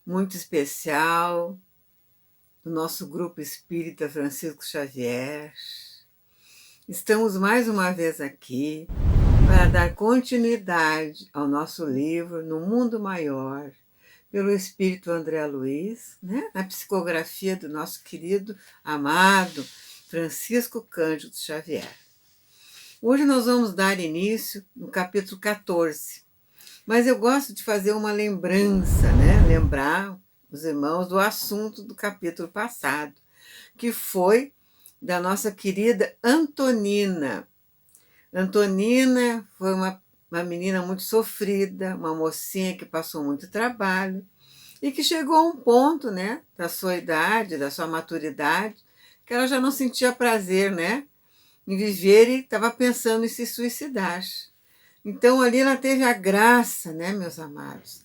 muito especial do nosso grupo espírita Francisco Xavier. Estamos mais uma vez aqui para dar continuidade ao nosso livro No Mundo Maior, pelo Espírito André Luiz, né? Na psicografia do nosso querido, amado Francisco Cândido Xavier. Hoje nós vamos dar início no capítulo 14, mas eu gosto de fazer uma lembrança, né? Lembrar os irmãos do assunto do capítulo passado, que foi da nossa querida Antonina. Antonina foi uma menina muito sofrida, uma mocinha que passou muito trabalho e que chegou a um ponto, né, da sua idade, da sua maturidade, que ela já não sentia prazer, né, em viver e estava pensando em se suicidar. Então ali ela teve a graça, né, meus amados,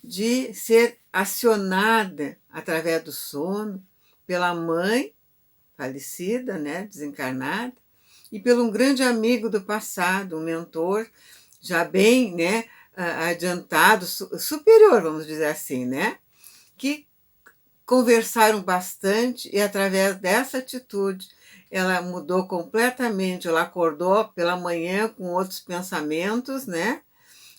de ser acionada através do sono pela mãe falecida, né, desencarnada, e pelo um grande amigo do passado, um mentor já bem, né, adiantado, superior, vamos dizer assim, né, que conversaram bastante e através dessa atitude ela mudou completamente, ela acordou pela manhã com outros pensamentos, né,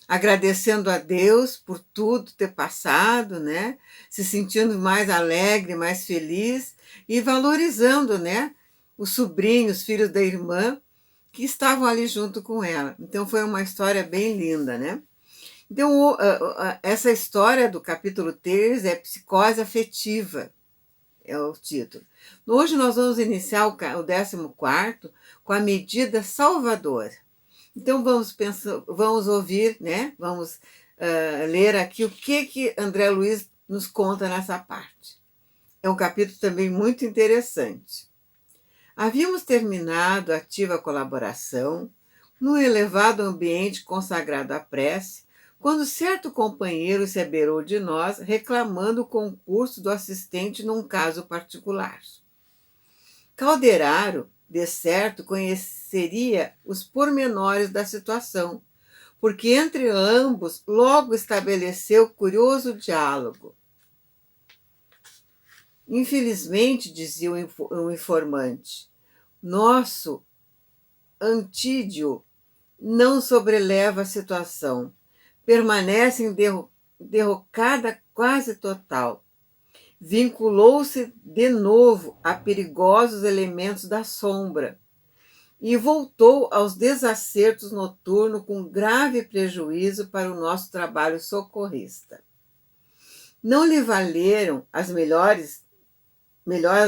agradecendo a Deus por tudo ter passado, né, se sentindo mais alegre, mais feliz e valorizando, né, os sobrinhos, filhos da irmã, que estavam ali junto com ela. Então foi uma história bem linda, né? Então, essa história do capítulo 3 é Psicose Afetiva, é o título. Hoje nós vamos iniciar o 14º com a medida salvadora. Então vamos ouvir, né? Vamos ler aqui o que André Luiz nos conta nessa parte. É um capítulo também muito interessante. Havíamos terminado a ativa colaboração num elevado ambiente consagrado à prece, quando certo companheiro se abeirou de nós, reclamando o concurso do assistente num caso particular. Calderaro, de certo, conheceria os pormenores da situação, porque entre ambos logo estabeleceu curioso diálogo. Infelizmente, dizia o informante, nosso Antídio não sobreleva a situação, permanece em derrocada quase total. Vinculou-se de novo a perigosos elementos da sombra e voltou aos desacertos noturnos com grave prejuízo para o nosso trabalho socorrista. Não lhe valeram as melhores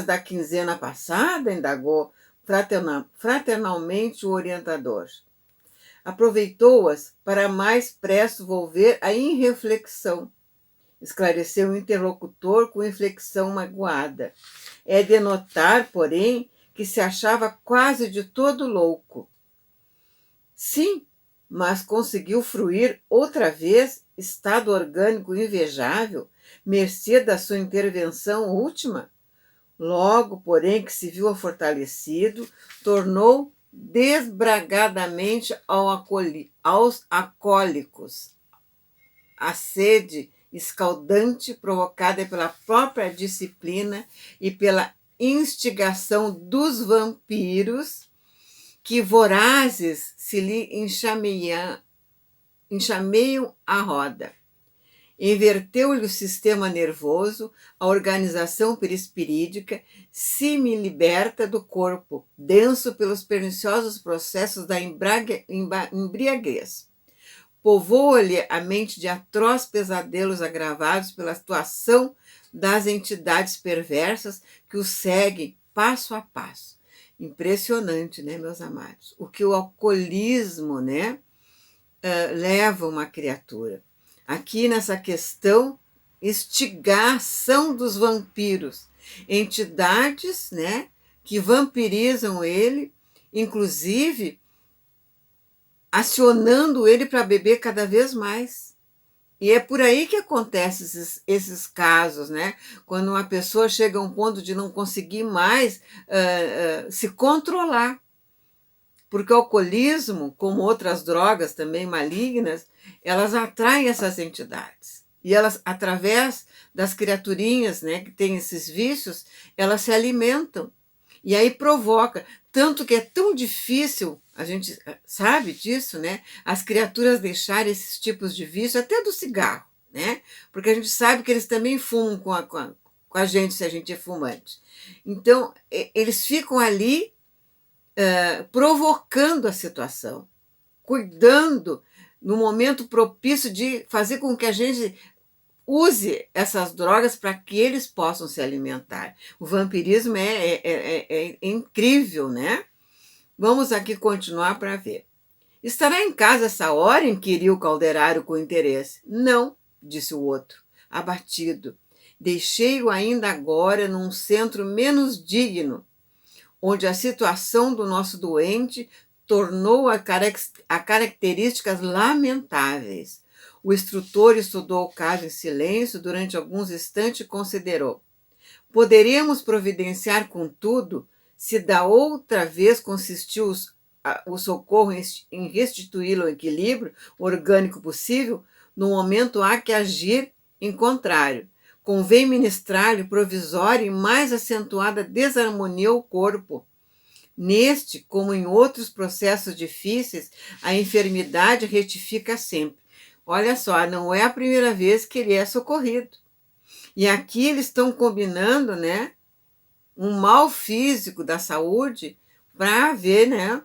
da quinzena passada? Indagou fraternalmente o orientador. Aproveitou-as para mais presto volver à irreflexão, esclareceu o interlocutor com inflexão magoada. É de notar, porém, que se achava quase de todo louco. Sim, mas conseguiu fruir outra vez estado orgânico invejável, mercê da sua intervenção última? Logo, porém, que se viu fortalecido, tornou desbragadamente aos acólicos. A sede escaldante provocada pela própria disciplina e pela instigação dos vampiros que vorazes se lhe enxameiam a roda. Inverteu-lhe o sistema nervoso, a organização perispirídica, semi-liberta do corpo, denso pelos perniciosos processos da embriaguez. Povoa-lhe a mente de atroz pesadelos agravados pela atuação das entidades perversas que o seguem passo a passo. Impressionante, né, meus amados? O que o alcoolismo, né, leva uma criatura. Aqui nessa questão, instigação dos vampiros, entidades, né, que vampirizam ele, inclusive acionando ele para beber cada vez mais. E é por aí que acontecem esses casos, né? Quando uma pessoa chega a um ponto de não conseguir mais se controlar. Porque o alcoolismo, como outras drogas também malignas, elas atraem essas entidades. E elas, através das criaturinhas, né, que têm esses vícios, elas se alimentam. E aí provoca. Tanto que é tão difícil, a gente sabe disso, né? As criaturas deixarem esses tipos de vício, até do cigarro, né? Porque a gente sabe que eles também fumam com a gente, se a gente é fumante. Então, eles ficam ali provocando a situação, cuidando no momento propício de fazer com que a gente use essas drogas para que eles possam se alimentar. O vampirismo é incrível, né? Vamos aqui continuar para ver. Estará em casa essa hora? Inquiriu o calderário com interesse. Não, disse o outro, abatido. Deixei-o ainda agora num centro menos digno, onde a situação do nosso doente tornou a características lamentáveis. O instrutor estudou o caso em silêncio durante alguns instantes e considerou. Poderíamos providenciar, contudo, se da outra vez consistiu o socorro em restituí-lo ao equilíbrio orgânico possível, no momento há que agir em contrário. Convém ministrar-lhe provisória e mais acentuada desarmonia ao corpo. Neste, como em outros processos difíceis, a enfermidade retifica sempre. Olha só, não é a primeira vez que ele é socorrido. E aqui eles estão combinando, né, um mal físico da saúde para haver, né,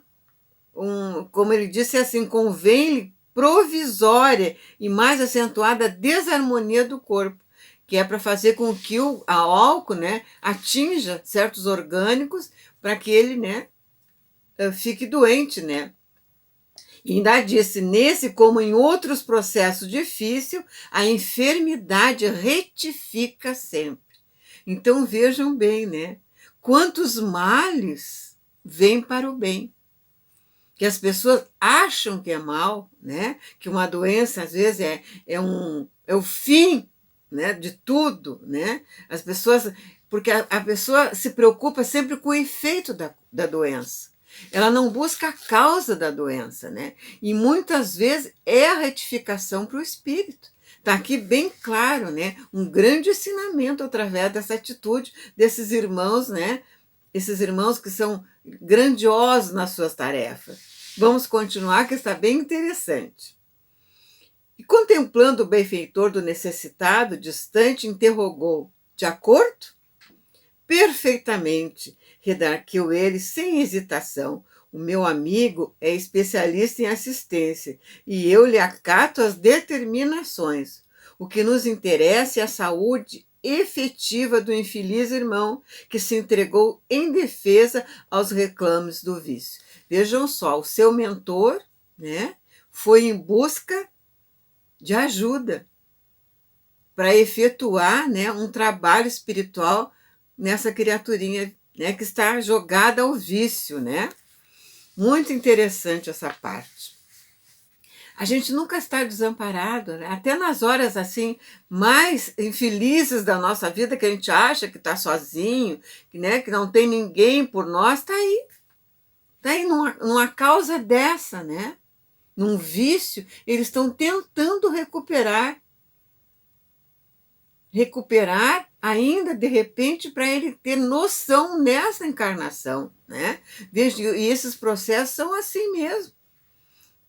como ele disse assim, convém provisória e mais acentuada desarmonia do corpo, que é para fazer com que a álcool, né, atinja certos orgânicos para que ele, né, fique doente, né? E ainda disse, nesse como em outros processos difíceis, a enfermidade retifica sempre. Então vejam bem, né? Quantos males vêm para o bem. Que as pessoas acham que é mal, né? Que uma doença, às vezes, é o fim, né, de tudo, né? As pessoas... Porque a pessoa se preocupa sempre com o efeito da doença. Ela não busca a causa da doença, né? E muitas vezes é a retificação para o espírito. Está aqui bem claro, né? Um grande ensinamento através dessa atitude desses irmãos, né? Esses irmãos que são grandiosos nas suas tarefas. Vamos continuar, que está bem interessante. E contemplando o benfeitor do necessitado, distante, interrogou: de acordo? Perfeitamente, redarguiu ele sem hesitação. O meu amigo é especialista em assistência e eu lhe acato as determinações. O que nos interessa é a saúde efetiva do infeliz irmão que se entregou em defesa aos reclames do vício. Vejam só, o seu mentor, né, foi em busca de ajuda para efetuar, né, um trabalho espiritual nessa criaturinha, né, que está jogada ao vício, né? Muito interessante essa parte. A gente nunca está desamparado, né? Até nas horas assim mais infelizes da nossa vida, que a gente acha que está sozinho, né, que não tem ninguém por nós, está aí numa causa dessa, né? Num vício, eles estão tentando recuperar ainda de repente para ele ter noção nessa encarnação, né? Veja, e esses processos são assim mesmo.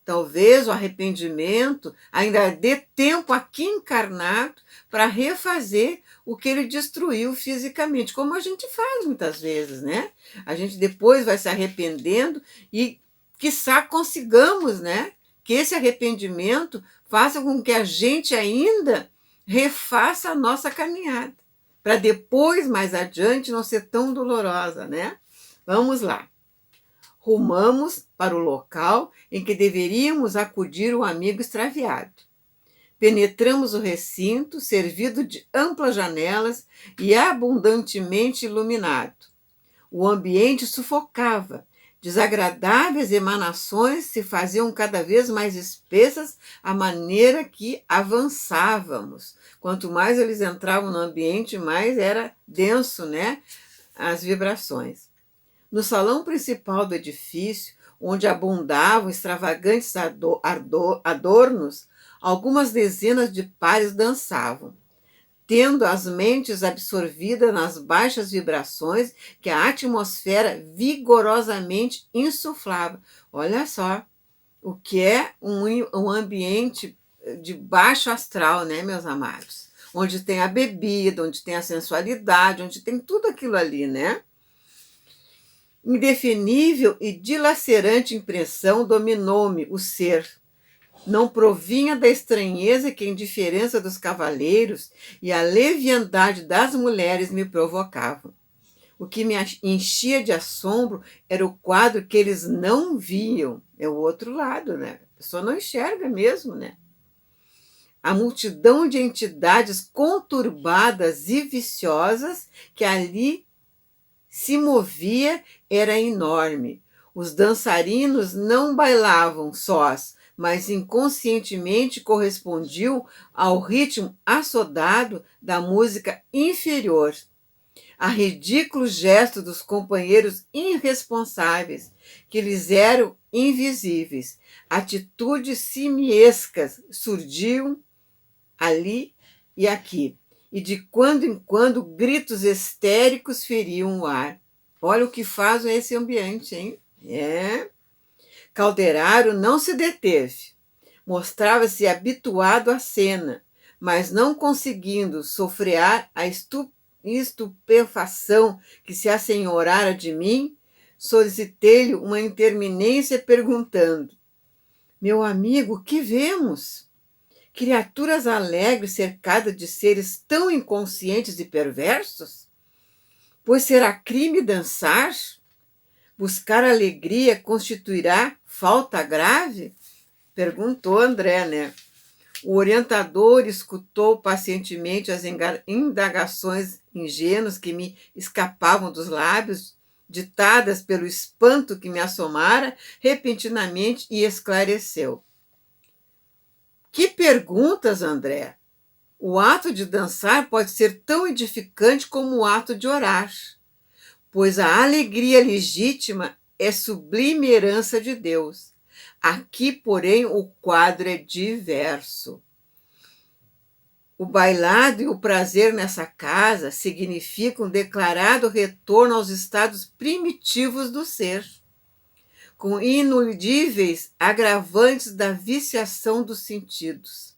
Talvez o arrependimento ainda dê tempo aqui encarnado para refazer o que ele destruiu fisicamente, como a gente faz muitas vezes, né? A gente depois vai se arrependendo e, quiçá, consigamos, né, que esse arrependimento faça com que a gente ainda refaça a nossa caminhada, para depois, mais adiante, não ser tão dolorosa, né? Vamos lá. Rumamos para o local em que deveríamos acudir o amigo extraviado. Penetramos o recinto, servido de amplas janelas e abundantemente iluminado. O ambiente sufocava. Desagradáveis emanações se faziam cada vez mais espessas à maneira que avançávamos. Quanto mais eles entravam no ambiente, mais era denso, né, as vibrações. No salão principal do edifício, onde abundavam extravagantes adornos, algumas dezenas de pares dançavam, tendo as mentes absorvidas nas baixas vibrações que a atmosfera vigorosamente insuflava. Olha só o que é um ambiente de baixo astral, né, meus amados? Onde tem a bebida, onde tem a sensualidade, onde tem tudo aquilo ali, né? Indefinível e dilacerante impressão dominou-me o ser. Não provinha da estranheza que a indiferença dos cavaleiros e a leviandade das mulheres me provocavam. O que me enchia de assombro era o quadro que eles não viam. É o outro lado, né? A pessoa não enxerga mesmo, né? A multidão de entidades conturbadas e viciosas que ali se movia era enorme. Os dançarinos não bailavam sós, mas inconscientemente correspondiam ao ritmo assodado da música inferior, a ridículo gesto dos companheiros irresponsáveis, que lhes eram invisíveis. Atitudes simiescas surgiam ali e aqui, e de quando em quando gritos histéricos feriam o ar. Olha o que faz esse ambiente, hein? Calderaro não se deteve. Mostrava-se habituado à cena, mas não conseguindo sofrear a estupefação que se assenhorara de mim, solicitei-lhe uma interminência perguntando: meu amigo, que vemos? Criaturas alegres cercadas de seres tão inconscientes e perversos? Pois será crime dançar? Buscar alegria constituirá falta grave? Perguntou André, né? O orientador escutou pacientemente as indagações ingênuas que me escapavam dos lábios, ditadas pelo espanto que me assomara repentinamente, e esclareceu. Que perguntas, André! O ato de dançar pode ser tão edificante como o ato de orar, pois a alegria legítima é sublime herança de Deus. Aqui, porém, o quadro é diverso. O bailado e o prazer nessa casa significam um declarado retorno aos estados primitivos do ser, com inudíveis agravantes da viciação dos sentidos.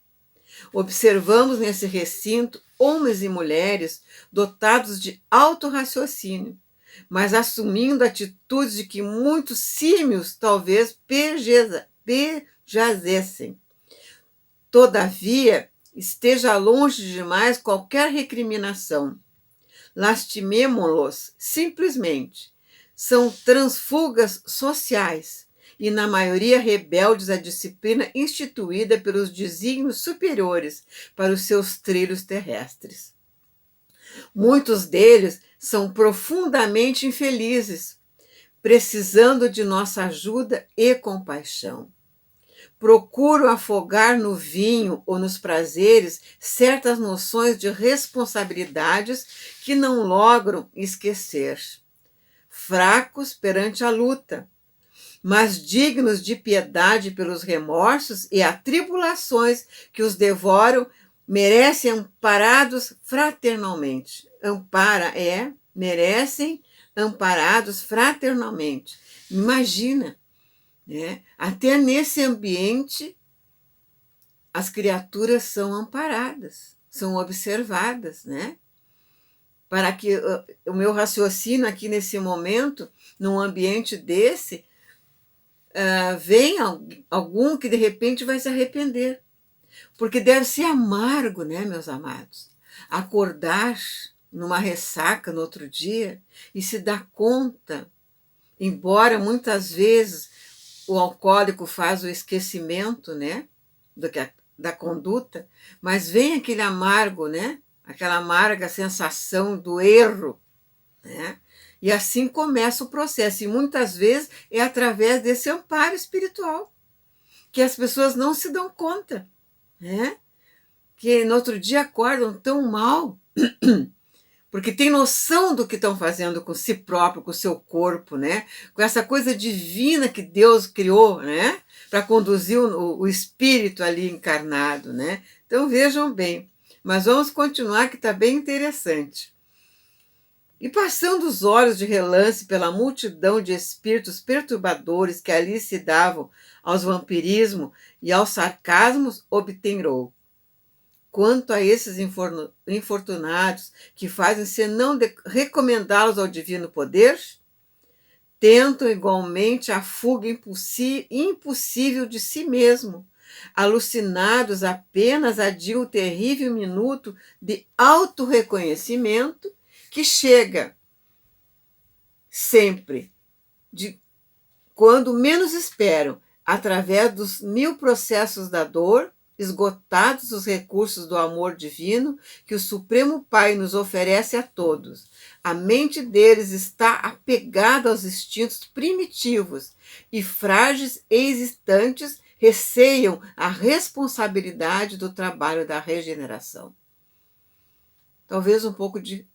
Observamos nesse recinto homens e mulheres dotados de alto raciocínio, mas assumindo atitudes de que muitos símios talvez pejazessem. Todavia, esteja longe demais qualquer recriminação. Lastimemo-los simplesmente. São transfugas sociais e, na maioria, rebeldes à disciplina instituída pelos desígnios superiores para os seus trilhos terrestres. Muitos deles são profundamente infelizes, precisando de nossa ajuda e compaixão. Procuram afogar no vinho ou nos prazeres certas noções de responsabilidades que não logram esquecer. Fracos perante a luta, mas dignos de piedade pelos remorsos e atribulações que os devoram, merecem amparados fraternalmente. Merecem amparados fraternalmente. Imagina, né? Até nesse ambiente as criaturas são amparadas, são observadas, né? Para que o meu raciocínio aqui nesse momento, num ambiente desse, venha algum que de repente vai se arrepender. Porque deve ser amargo, né, meus amados? Acordar numa ressaca no outro dia e se dar conta, embora muitas vezes o alcoólico faz o esquecimento, né, da conduta, mas vem aquele amargo, né, aquela amarga sensação do erro, né, e assim começa o processo. E muitas vezes é através desse amparo espiritual que as pessoas não se dão conta, né, que no outro dia acordam tão mal porque tem noção do que estão fazendo com si próprio, com o seu corpo, né? Com essa coisa divina que Deus criou, né? Para conduzir o espírito ali encarnado, né? Então vejam bem, mas vamos continuar que está bem interessante. E passando os olhos de relance pela multidão de espíritos perturbadores que ali se davam aos vampirismos e aos sarcasmos, obtemperou. Quanto a esses infortunados que fazem senão recomendá-los ao divino poder, tentam igualmente a fuga impossível de si mesmo, alucinados apenas adiam o terrível minuto de autorreconhecimento que chega sempre, de quando menos esperam, através dos 1000 processos da dor, esgotados os recursos do amor divino que o Supremo Pai nos oferece a todos. A mente deles está apegada aos instintos primitivos e frágeis e existentes receiam a responsabilidade do trabalho da regeneração. Talvez um pouco de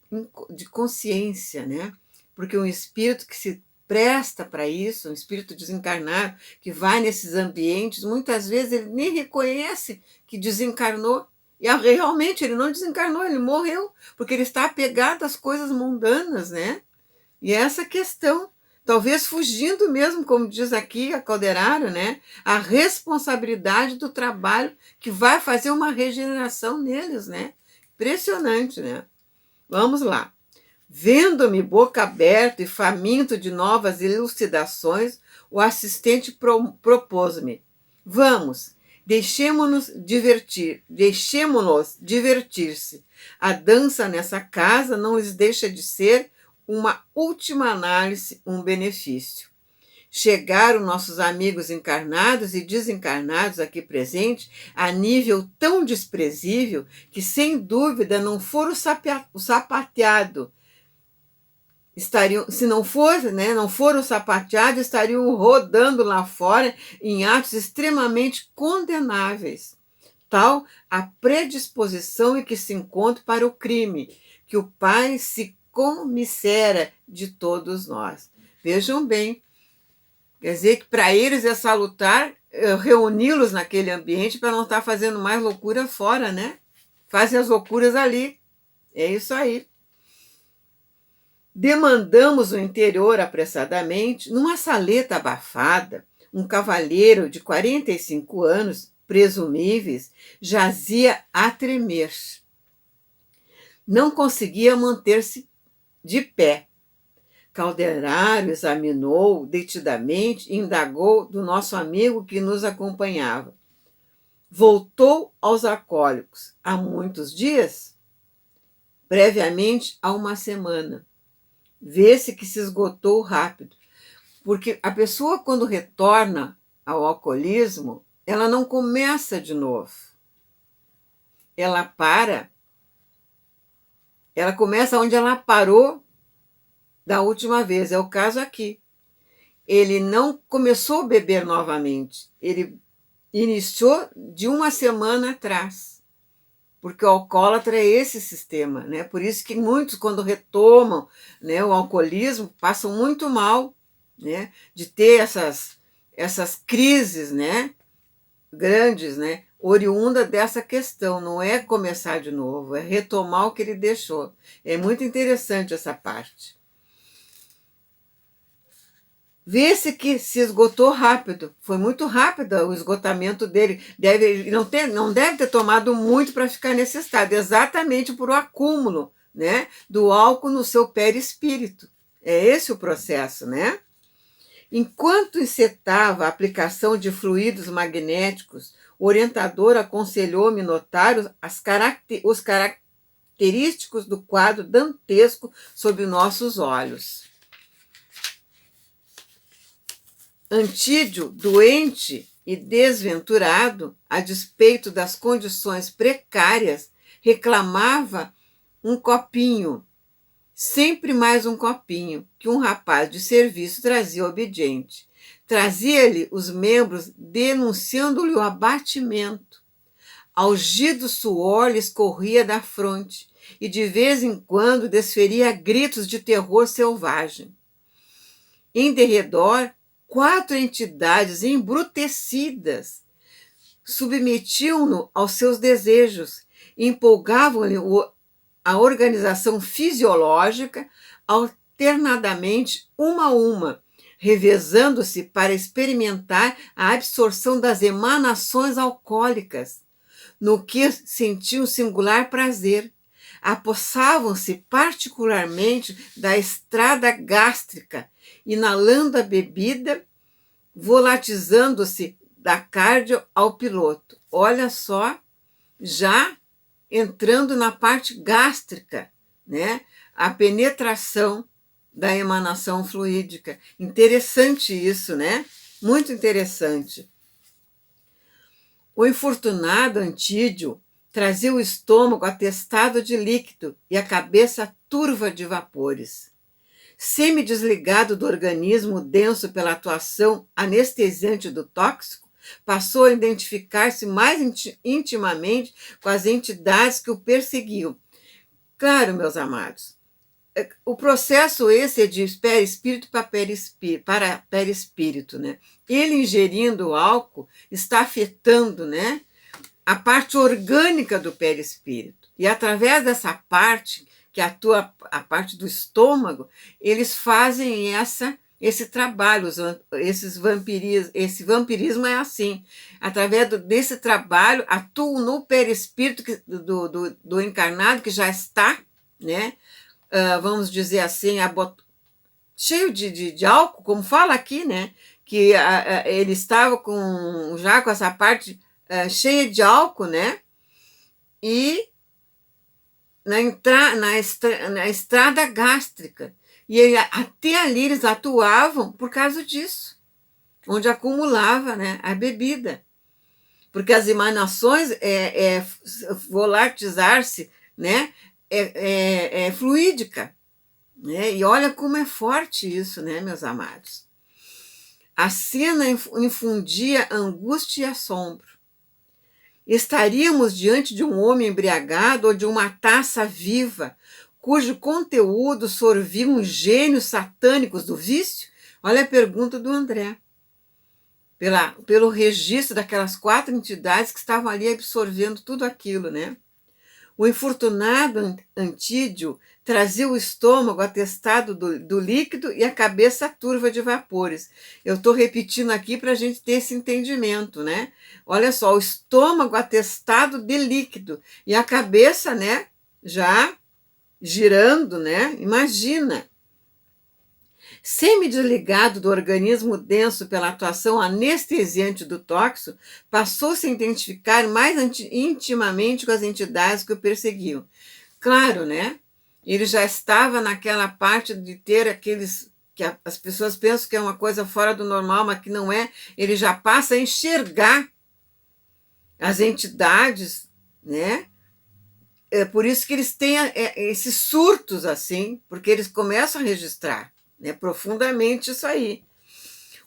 consciência, né? Porque um espírito que se presta para isso, um espírito desencarnado que vai nesses ambientes, muitas vezes ele nem reconhece que desencarnou. E realmente ele não desencarnou, ele morreu, porque ele está apegado às coisas mundanas, né? E essa questão, talvez fugindo mesmo, como diz aqui a Calderaro, né? A responsabilidade do trabalho que vai fazer uma regeneração neles, né? Impressionante, né? Vamos lá. Vendo-me boca aberta e faminto de novas elucidações, o assistente propôs-me: vamos, deixemo-nos divertir-se. A dança nessa casa não lhes deixa de ser uma última análise, um benefício. Chegaram nossos amigos encarnados e desencarnados aqui presentes a nível tão desprezível que, sem dúvida, não for o sapateado. Se não for, né, não for o sapateado, estariam rodando lá fora em atos extremamente condenáveis. Tal a predisposição em que se encontra para o crime, que o Pai se commisera de todos nós. Vejam bem, quer dizer que para eles é salutar reuni-los naquele ambiente para não estar fazendo mais loucura fora, né? Fazem as loucuras ali. É isso aí. Demandamos o interior apressadamente, numa saleta abafada, um cavalheiro de 45 anos, presumíveis, jazia a tremer. Não conseguia manter-se de pé. Calderaro examinou detidamente e indagou do nosso amigo que nos acompanhava. Voltou aos alcoólicos há muitos dias? Previamente há uma semana. Vê-se que se esgotou rápido, porque a pessoa, quando retorna ao alcoolismo, ela não começa de novo. Ela começa onde ela parou da última vez. É o caso aqui. Ele não começou a beber novamente, ele iniciou de uma semana atrás. Porque o alcoólatra é esse sistema, né? Por isso que muitos, quando retomam, né, o alcoolismo, passam muito mal, né? De ter essas crises, né, grandes, né? Oriunda dessa questão, não é começar de novo, é retomar o que ele deixou. É muito interessante essa parte. Vê-se que se esgotou rápido, foi muito rápido o esgotamento dele. Não deve ter tomado muito para ficar nesse estado, exatamente por o acúmulo, né, do álcool no seu perispírito. É esse o processo, né? Enquanto encetava a aplicação de fluidos magnéticos, o orientador aconselhou-me notar os característicos do quadro dantesco sob nossos olhos. Antídio, doente e desventurado, a despeito das condições precárias, reclamava um copinho, sempre mais um copinho, que um rapaz de serviço trazia obediente. Trazia-lhe os membros, denunciando-lhe o abatimento. Algido suor lhe escorria da fronte e de vez em quando desferia gritos de terror selvagem. Em derredor, 4 entidades embrutecidas submetiam-no aos seus desejos, empolgavam-lhe a organização fisiológica alternadamente uma a uma, revezando-se para experimentar a absorção das emanações alcoólicas, no que sentiam singular prazer. Apossavam-se particularmente da estrada gástrica, inalando a bebida, volatizando-se da cardio ao piloto. Olha só, já entrando na parte gástrica, né? A penetração da emanação fluídica. Interessante isso, né? Muito interessante. O infortunado Antídio trazia o estômago atestado de líquido e a cabeça turva de vapores. Semi-desligado do organismo denso pela atuação anestesiante do tóxico, passou a identificar-se mais intimamente com as entidades que o perseguiam. Claro, meus amados, o processo esse é de perispírito para perispírito, né? Ele ingerindo o álcool está afetando, né, a parte orgânica do perispírito. E através dessa parte, que atua a parte do estômago, eles fazem esse trabalho, esse vampirismo é assim. Através desse trabalho, atuam no perispírito do encarnado, que já está, né, vamos dizer assim, cheio de álcool, como fala aqui, né, que ele estava já com essa parte cheia de álcool, né, e na estrada gástrica. E até ali eles atuavam por causa disso, onde acumulava, né, a bebida. Porque as emanações volatizar-se, né, é fluídica. Né? E olha como é forte isso, né, meus amados? A cena infundia angústia e assombro. Estaríamos diante de um homem embriagado ou de uma taça viva, cujo conteúdo sorviam gênios satânicos do vício? Olha a pergunta do André. Pelo registro daquelas 4 entidades que estavam ali absorvendo tudo aquilo, né? O infortunado Antídio trazia o estômago atestado do líquido e a cabeça turva de vapores. Eu estou repetindo aqui para a gente ter esse entendimento, né? Olha só, o estômago atestado de líquido e a cabeça, né, já girando, né? Imagina. Semi-desligado do organismo denso pela atuação anestesiante do tóxico, passou-se a identificar mais intimamente com as entidades que o perseguiam. Claro, né? Ele já estava naquela parte de ter aqueles que as pessoas pensam que é uma coisa fora do normal, mas que não é. Ele já passa a enxergar as entidades, né? É por isso que eles têm esses surtos assim, porque eles começam a registrar, né, profundamente isso aí.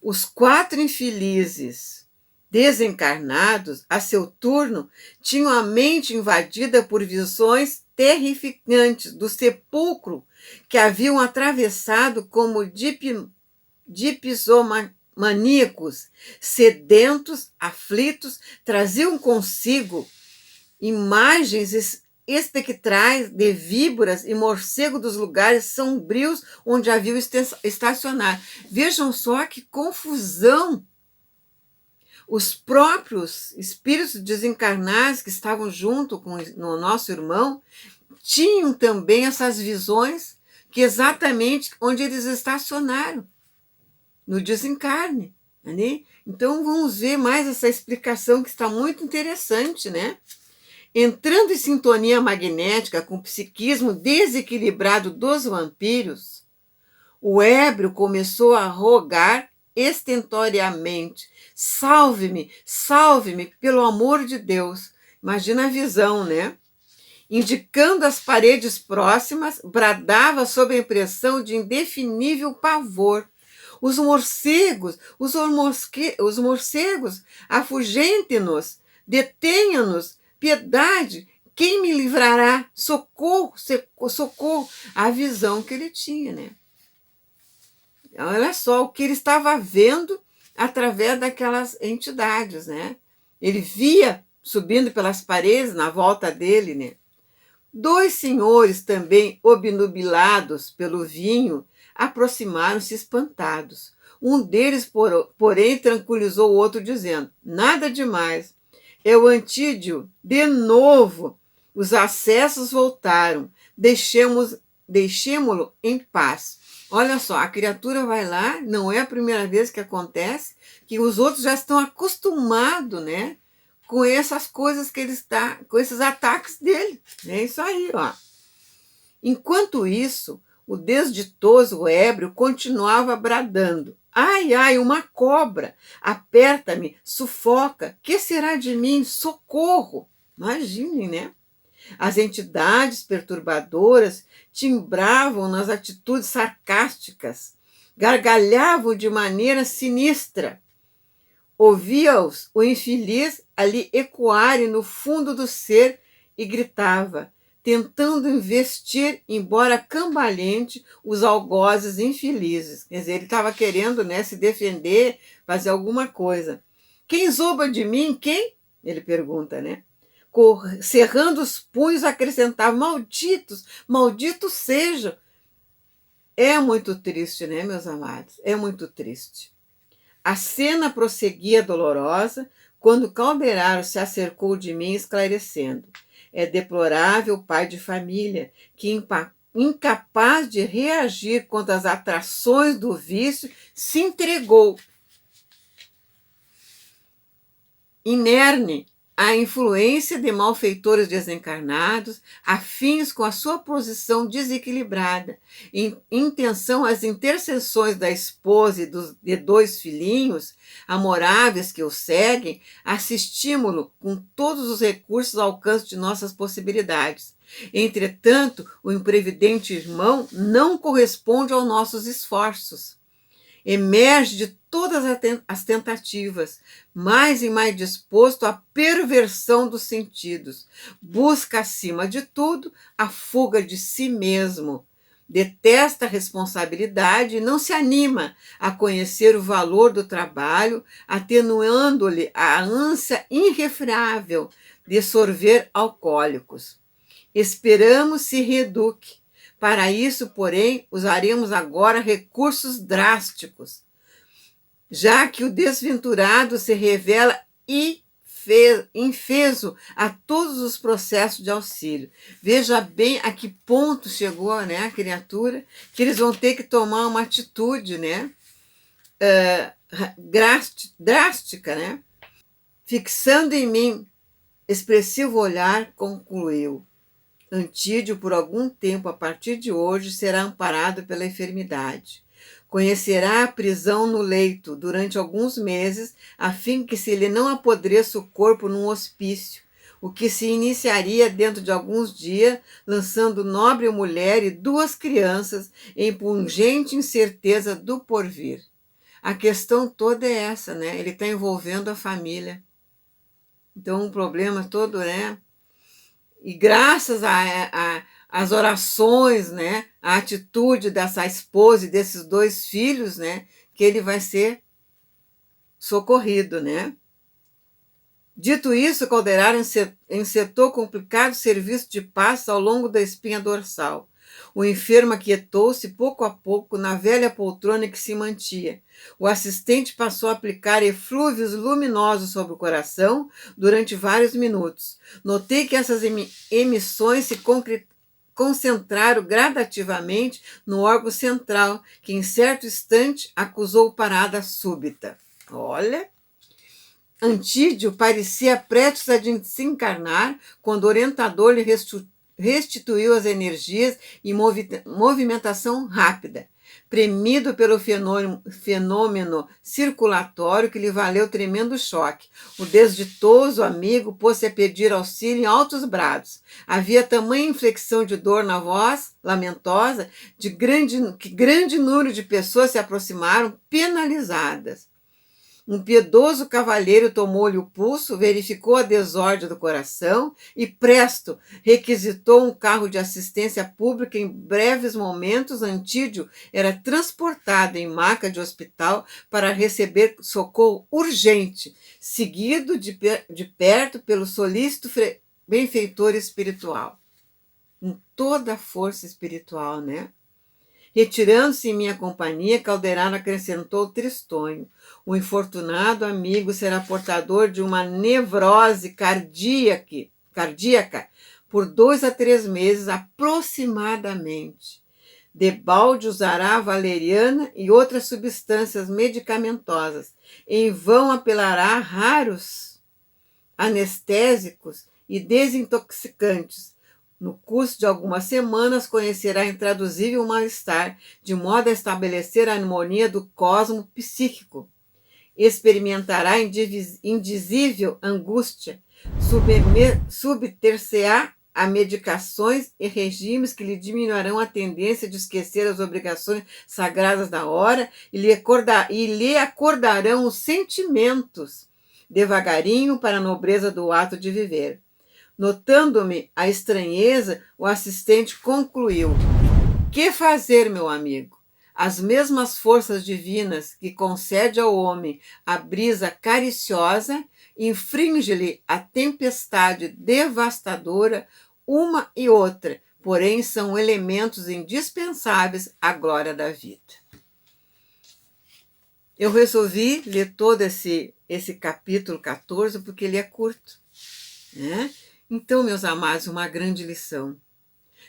Os 4 infelizes desencarnados, a seu turno, tinham a mente invadida por visões terrificantes do sepulcro que haviam atravessado como dipsomaníacos, sedentos, aflitos, traziam consigo imagens espectrais de víboras e morcego dos lugares sombrios onde haviam estacionado. Vejam só que confusão! Os próprios espíritos desencarnados que estavam junto com o nosso irmão tinham também essas visões que exatamente onde eles estacionaram, no desencarne. Né? Então vamos ver mais essa explicação que está muito interessante, né? Entrando em sintonia magnética com o psiquismo desequilibrado dos vampiros, o ébrio começou a rogar estentoriamente: salve-me, salve-me, pelo amor de Deus. Imagina a visão, né? Indicando as paredes próximas, bradava sob a impressão de indefinível pavor. Os morcegos, afugentem-nos, detenha-nos, Piedade, quem me livrará? Socorro, socorro. A visão que ele tinha, né? Olha só o que ele estava vendo através daquelas entidades, né? Ele via subindo pelas paredes na volta dele, né? Dois senhores, também obnubilados pelo vinho, aproximaram-se espantados. Um deles, porém, tranquilizou o outro, dizendo: nada demais. É o Antídio, de novo. Os acessos voltaram. Deixemo-lo em paz. Olha só, a criatura vai lá, não é a primeira vez que acontece, que os outros já estão acostumados, né? Com essas coisas que ele está, com esses ataques dele. É isso aí, ó. Enquanto isso, o desditoso, o ébrio, continuava bradando: ai, ai, uma cobra! Aperta-me, sufoca! Que será de mim? Socorro! Imaginem, né? As entidades perturbadoras timbravam nas atitudes sarcásticas, gargalhavam de maneira sinistra. Ouvia-os o infeliz ali ecoarem no fundo do ser e gritava, tentando investir, embora cambalhente, os algozes infelizes. Quer dizer, ele estava querendo, né, se defender, fazer alguma coisa. Quem zomba de mim? Quem? Ele pergunta, né? Cerrando os punhos, acrescentava: malditos, malditos sejam. É muito triste, né, meus amados? É muito triste. A cena prosseguia dolorosa quando Calderaro se acercou de mim, esclarecendo: é deplorável o pai de família que, incapaz de reagir contra as atrações do vício, se entregou inerne à influência de malfeitores desencarnados, afins com a sua posição desequilibrada, em intenção às intercessões da esposa e de dois filhinhos amoráveis que o seguem, assistimos-lo com todos os recursos ao alcance de nossas possibilidades. Entretanto, o imprevidente irmão não corresponde aos nossos esforços. Emerge de todas as tentativas, mais e mais disposto à perversão dos sentidos. Busca, acima de tudo, a fuga de si mesmo. Detesta a responsabilidade e não se anima a conhecer o valor do trabalho, atenuando-lhe a ânsia irrefreável de sorver alcoólicos. Esperamos se reeduque. Para isso, porém, usaremos agora recursos drásticos, já que o desventurado se revela infeso a todos os processos de auxílio. Veja bem a que ponto chegou, né, a criatura, que eles vão ter que tomar uma atitude, né, drástica, né? Fixando em mim expressivo olhar, concluiu: Antídio, por algum tempo a partir de hoje, será amparado pela enfermidade. Conhecerá a prisão no leito durante alguns meses, a fim que se lhe não apodreça o corpo num hospício, o que se iniciaria dentro de alguns dias, lançando nobre mulher e duas crianças em pungente incerteza do porvir. A questão toda é essa, né? Ele está envolvendo a família. Então, o problema todo, né? E graças às orações, né, a atitude dessa esposa e desses dois filhos, né, que ele vai ser socorrido, né? Dito isso, Calderaro encetou complicado serviço de passos ao longo da espinha dorsal. O enfermo aquietou-se pouco a pouco na velha poltrona que se mantia. O assistente passou a aplicar eflúvios luminosos sobre o coração durante vários minutos. Notei que essas emissões se concentraram gradativamente no órgão central, que em certo instante acusou parada súbita. Olha! Antídio parecia prestes a desencarnar quando o orientador lhe restituiu as energias e movimentação rápida, premido pelo fenômeno circulatório que lhe valeu tremendo choque. O desditoso amigo pôs-se a pedir auxílio em altos brados. Havia tamanha inflexão de dor na voz lamentosa que grande número de pessoas se aproximaram penalizadas. Um piedoso cavalheiro tomou-lhe o pulso, verificou a desordem do coração e, presto, requisitou um carro de assistência pública. Em breves momentos, Antídio era transportado em maca de hospital para receber socorro urgente, seguido de perto pelo solícito benfeitor espiritual. Com toda a força espiritual, né? Retirando-se em minha companhia, Calderaro acrescentou tristonho: o infortunado amigo será portador de uma nevrose cardíaca por 2 a 3 meses aproximadamente. Debalde usará a valeriana e outras substâncias medicamentosas. Em vão apelará a raros anestésicos e desintoxicantes. No curso de algumas semanas, conhecerá intraduzível mal-estar, de modo a estabelecer a harmonia do cosmo psíquico. Experimentará indizível angústia, subter-se-á a medicações e regimes que lhe diminuirão a tendência de esquecer as obrigações sagradas da hora e lhe acordarão os sentimentos, devagarinho, para a nobreza do ato de viver. Notando-me a estranheza, o assistente concluiu: que fazer, meu amigo? As mesmas forças divinas que concede ao homem a brisa cariciosa, infringe-lhe a tempestade devastadora, uma e outra, porém são elementos indispensáveis à glória da vida. Eu resolvi ler todo esse capítulo 14 porque ele é curto, né? Então, meus amados, uma grande lição.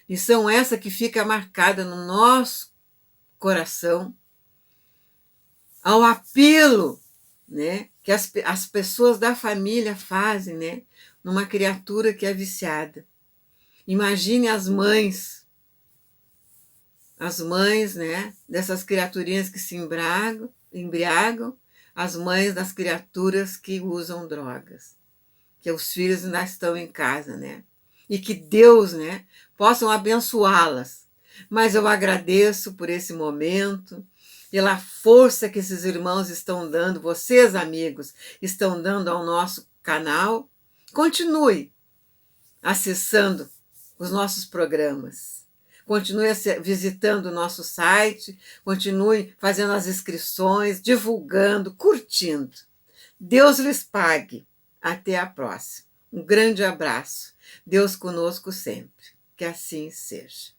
Lição essa que fica marcada no nosso coração ao apelo, né, que as pessoas da família fazem, né, numa criatura que é viciada. Imagine as mães, né, dessas criaturinhas que se embriagam, as mães das criaturas que usam drogas, que os filhos ainda estão em casa, né? E que Deus, né, possam abençoá-las. Mas eu agradeço por esse momento, pela força que esses irmãos estão dando, vocês, amigos, estão dando ao nosso canal. Continue acessando os nossos programas. Continue visitando o nosso site, continue fazendo as inscrições, divulgando, curtindo. Deus lhes pague. Até a próxima. Um grande abraço. Deus conosco sempre. Que assim seja.